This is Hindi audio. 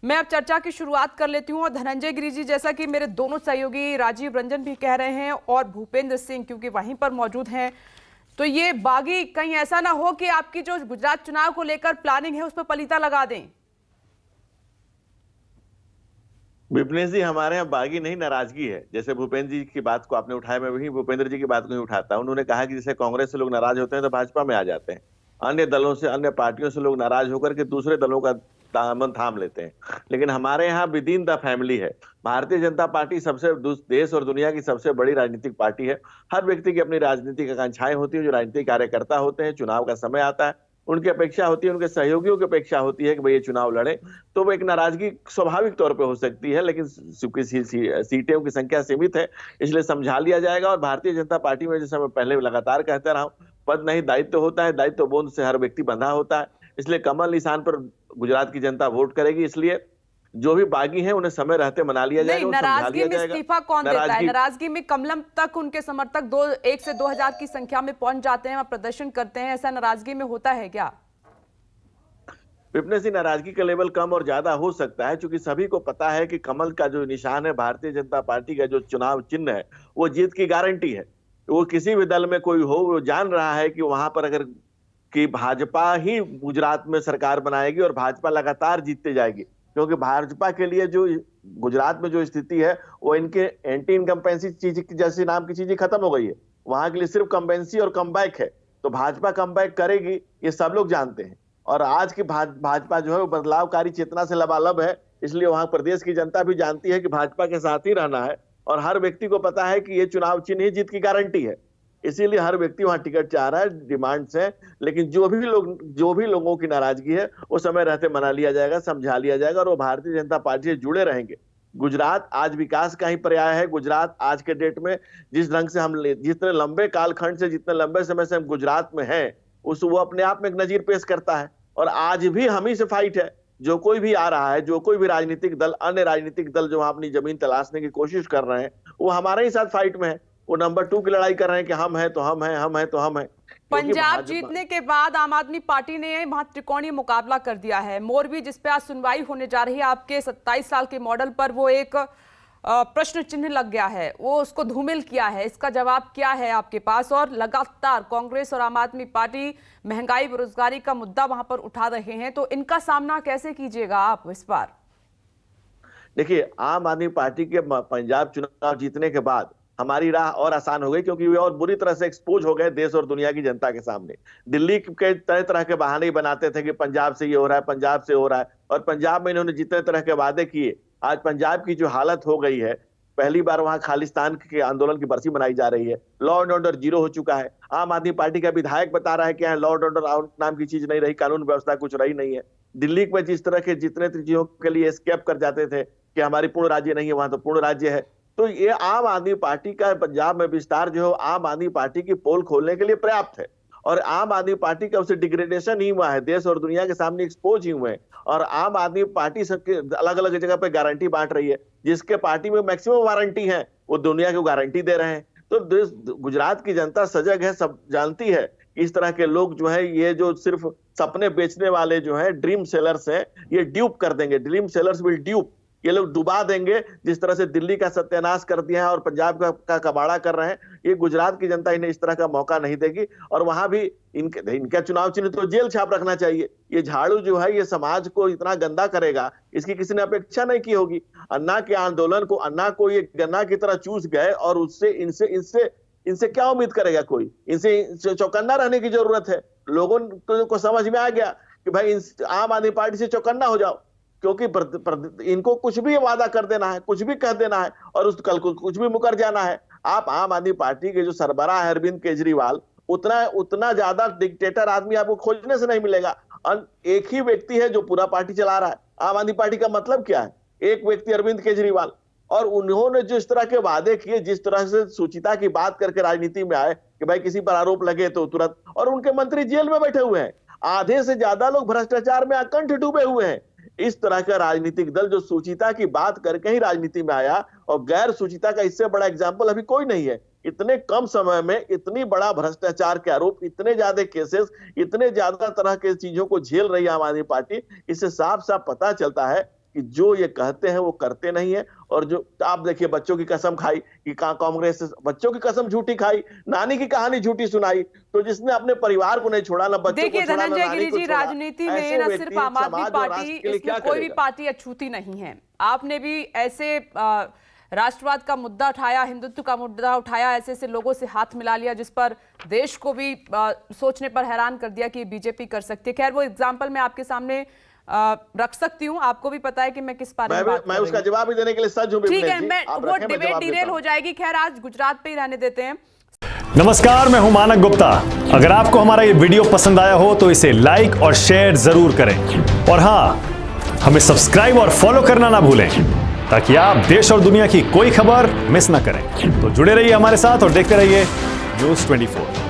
मैं अब चर्चा की शुरुआत कर लेती हूँ और धनंजय गिरी जी, जैसा कि मेरे दोनों सहयोगी राजीव रंजन भी कह रहे हैं और भूपेंद्र सिंह क्योंकि वहीं पर मौजूद हैं, तो ये बागी कहीं ऐसा ना हो कि आपकी जो गुजरात चुनाव को लेकर प्लानिंग है उस पर पलीता लगा दें। विपनेश जी, हमारे यहाँ बागी नहीं नाराजगी है। जैसे भूपेंद्र जी की बात को आपने उठाया, मैं वही भूपेंद्र जी की बात को ही उठाता हूं। उन्होंने कहा कि जैसे कांग्रेस से लोग नाराज होते हैं तो भाजपा में आ जाते हैं, अन्य दलों से, अन्य पार्टियों से लोग नाराज होकर के दूसरे दलों का दामन थाम लेते हैं। लेकिन हमारे यहाँ विद इन द फैमिली है। भारतीय जनता पार्टी सबसे देश और दुनिया की सबसे बड़ी राजनीतिक पार्टी है। हर व्यक्ति की अपनी राजनीतिक आकांक्षाएं होती है। जो राजनीतिक कार्यकर्ता होते हैं, चुनाव का समय आता है, उनकी अपेक्षा होती है, उनके सहयोगियों की अपेक्षा होती है कि भाई ये चुनाव लड़े। तो वो एक नाराजगी स्वाभाविक तौर पे हो सकती है, लेकिन चूंकि सीटें की संख्या सीमित है, इसलिए समझा लिया जाएगा। और भारतीय जनता पार्टी में, जैसे मैं पहले लगातार कहता रहा हूं, पद नहीं दायित्व होता है, दायित्व बोझ से हर व्यक्ति बंधा होता है। इसलिए कमल निशान पर गुजरात की जनता वोट करेगी। इसलिए जो भी बागी हैं उन्हें समय रहते मना लिया नहीं, जाएगा और समझा नाराजगी लिया में जाएगा। इस्तीफा कौन देता है? नाराजगी नाराजगी में कमलम तक उनके समर्थक 1 से 2 हजार की संख्या में पहुंच जाते हैं और प्रदर्शन करते हैं, ऐसा नाराजगी में होता है क्या? विपनेश जी, नाराजगी का लेवल कम और ज्यादा हो सकता है, क्योंकि सभी को पता है कि कमल का जो निशान है, भारतीय जनता पार्टी का जो चुनाव चिन्ह है, वो जीत की गारंटी है। वो किसी भी दल में कोई हो, वो जान रहा है कि वहां पर अगर कि भाजपा ही गुजरात में सरकार बनाएगी और भाजपा लगातार जीतते जाएगी। क्योंकि भाजपा के लिए जो गुजरात में जो स्थिति है, वो इनके एंटी इनकम्पेंसी चीज जैसी नाम की चीजें खत्म हो गई है। वहां के लिए सिर्फ कम्पेंसी और कमबैक है। तो भाजपा कमबैक करेगी, ये सब लोग जानते हैं। और आज की भाजपा जो है वो बदलावकारी चेतना से लबालब है। इसलिए वहां प्रदेश की जनता भी जानती है कि भाजपा के साथ ही रहना है। और हर व्यक्ति को पता है कि ये चुनाव चिन्ह ही जीत की गारंटी है। इसीलिए हर व्यक्ति वहां टिकट चाह रहा है, डिमांड्स है। लेकिन जो भी लोगों की नाराजगी है, वो समय रहते मना लिया जाएगा, समझा लिया जाएगा, और वो भारतीय जनता पार्टी से जुड़े रहेंगे। गुजरात आज विकास का ही पर्याय है। गुजरात आज के डेट में जिस ढंग से हम जितने लंबे कालखंड से, जितने लंबे समय से हम गुजरात में हैं, वो अपने आप में एक नजीर पेश करता है। और आज भी हम ही से फाइट है। जो कोई भी आ रहा है, जो कोई भी राजनीतिक दल, अन्य राजनीतिक दल जो अपनी जमीन तलाशने की कोशिश कर रहे हैं, वो हमारे ही साथ फाइट में है। वो नंबर 2 की लड़ाई कर रहे हैं कि हम हैं तो हम हैं, हम हैं तो हम हैं। पंजाब जीतने के बाद आम आदमी पार्टी ने वहां त्रिकोणीय मुकाबला कर दिया है। मोरबी, जिस पे आज सुनवाई होने जा रही है, आपके 27 साल के मॉडल पर वो एक प्रश्न चिन्ह लग गया है, वो उसको धूमिल किया है। इसका जवाब क्या है आपके पास? और लगातार कांग्रेस और आम आदमी पार्टी महंगाई, बेरोजगारी का मुद्दा वहां पर उठा रहे हैं, तो इनका सामना कैसे कीजिएगा आप इस बार? देखिए, आम आदमी पार्टी के पंजाब चुनाव जीतने के बाद हमारी राह और आसान हो गई, क्योंकि वे और बुरी तरह से एक्सपोज हो गए देश और दुनिया की जनता के सामने। दिल्ली के तरह तरह के बहाने ही बनाते थे कि पंजाब से ये हो रहा है, पंजाब से हो रहा है। और पंजाब में इन्होंने जितने तरह के वादे किए, आज पंजाब की जो हालत हो गई है, पहली बार वहां खालिस्तान के आंदोलन की बरसी मनाई जा रही है। लॉ एंड ऑर्डर जीरो हो चुका है। आम आदमी पार्टी का विधायक बता रहा है कि लॉ एंड ऑर्डर नाम की चीज नहीं रही, कानून व्यवस्था कुछ रही नहीं है। दिल्ली में जिस तरह के जितने चीजों के लिए स्केप कर जाते थे कि हमारी पूर्ण राज्य नहीं है, वहां तो पूर्ण राज्य है। तो ये आम आदमी पार्टी का पंजाब में विस्तार जो है, आम आदमी पार्टी की पोल खोलने के लिए पर्याप्त है। और आम आदमी पार्टी का उससे डिग्रेडेशन ही हुआ है, देश और दुनिया के सामने एक्सपोज ही हुए हैं। और आम आदमी पार्टी सबके अलग अलग जगह पे गारंटी बांट रही है। जिसके पार्टी में मैक्सिमम वारंटी है, वो दुनिया को गारंटी दे रहे हैं। तो गुजरात की जनता सजग है, सब जानती है। इस तरह के लोग जो है, ये जो सिर्फ सपने बेचने वाले जो है, ड्रीम सेलर्स है, ये ड्यूप कर देंगे। Dream sellers will dupe. ये लोग डुबा देंगे। जिस तरह से दिल्ली का सत्यानाश कर दिया है और पंजाब का कबाड़ा कर रहे हैं, ये गुजरात की जनता इन्हें इस तरह का मौका नहीं देगी। और वहां भी इनका चुनाव चिन्ह तो जेल छाप रखना चाहिए। ये झाड़ू जो है, ये समाज को इतना गंदा करेगा, इसकी किसी ने अपेक्षा नहीं की होगी। अन्ना के आंदोलन को, अन्ना को ये गन्ना की तरह चूस गए, और उससे इनसे इनसे इनसे क्या उम्मीद करेगा कोई? इनसे चौकन्ना रहने की जरूरत है। लोगों को समझ में आ गया कि भाई आम आदमी पार्टी से चौकन्ना हो जाओ, क्योंकि इनको कुछ भी वादा कर देना है, कुछ भी कह देना है, और उस कल को कुछ भी मुकर जाना है। आप आम आदमी पार्टी के जो सरबराह है अरविंद केजरीवाल, उतना ज्यादा डिक्टेटर आदमी आपको खोजने से नहीं मिलेगा। एक ही व्यक्ति है जो पूरा पार्टी चला रहा है। आम आदमी पार्टी का मतलब क्या है? एक व्यक्ति अरविंद केजरीवाल। और उन्होंने जिस तरह के वादे किए, जिस तरह से सुचिता की बात करके राजनीति में आए कि भाई किसी पर आरोप लगे तो तुरंत, और उनके मंत्री जेल में बैठे हुए हैं। आधे से ज्यादा लोग भ्रष्टाचार में अकंठ डूबे हुए हैं। इस तरह का राजनीतिक दल जो सुचिता की बात करके ही राजनीति में आया, और गैर सुचिता का इससे बड़ा एग्जाम्पल अभी कोई नहीं है। इतने कम समय में इतनी बड़ा भ्रष्टाचार के आरोप, इतने ज्यादा केसेस, इतने ज्यादा तरह के चीजों को झेल रही है आम आदमी पार्टी। इससे साफ साफ पता चलता है कि जो ये कहते हैं वो करते नहीं है। और जो आप देखिए, बच्चों की कसम खाई कि कांग्रेस, बच्चों की कसम झूठी खाई, नानी की कहानी झूठी सुनाई। तो जिसने अपने परिवार को नहीं छोड़ा, ना बच्चों को देखिए छोड़ा, ना धनंजय नानी गिरी को जी, छोड़ा, राजनीति में ऐसे न व्यक्ति सिर्फ आम आदमी समाज और पार्टी, राष्ट्र के लिए इसमें क्या कोई भी करेगा? पार्टी अछूती नहीं है। आपने भी ऐसे राष्ट्रवाद का मुद्दा उठाया, हिंदुत्व का मुद्दा उठाया, ऐसे ऐसे लोगों से हाथ मिला लिया जिस पर देश को भी सोचने पर हैरान कर दिया कि बीजेपी कर सकती है। खैर, वो एग्जाम्पल मैं आपके सामने रख सकती हूँ, आपको भी पता है कि मैं किस बारे में बात कर रही हूँ। मैं उसका जवाब भी देने के लिए सज्ज हूं। ठीक है, मैं वो डिबेट डिरेल हो जाएगी। खैर, आज गुजरात पे ही रहने देते हैं। नमस्कार, मैं हूं मानक गुप्ता। अगर आपको हमारा ये वीडियो पसंद आया हो तो इसे लाइक और शेयर जरूर करें, और हां, हमें सब्सक्राइब और फॉलो करना ना भूलें ताकि आप देश और दुनिया की कोई खबर मिस ना करें। तो जुड़े रहिए हमारे साथ और देखते रहिए न्यूज़ 24।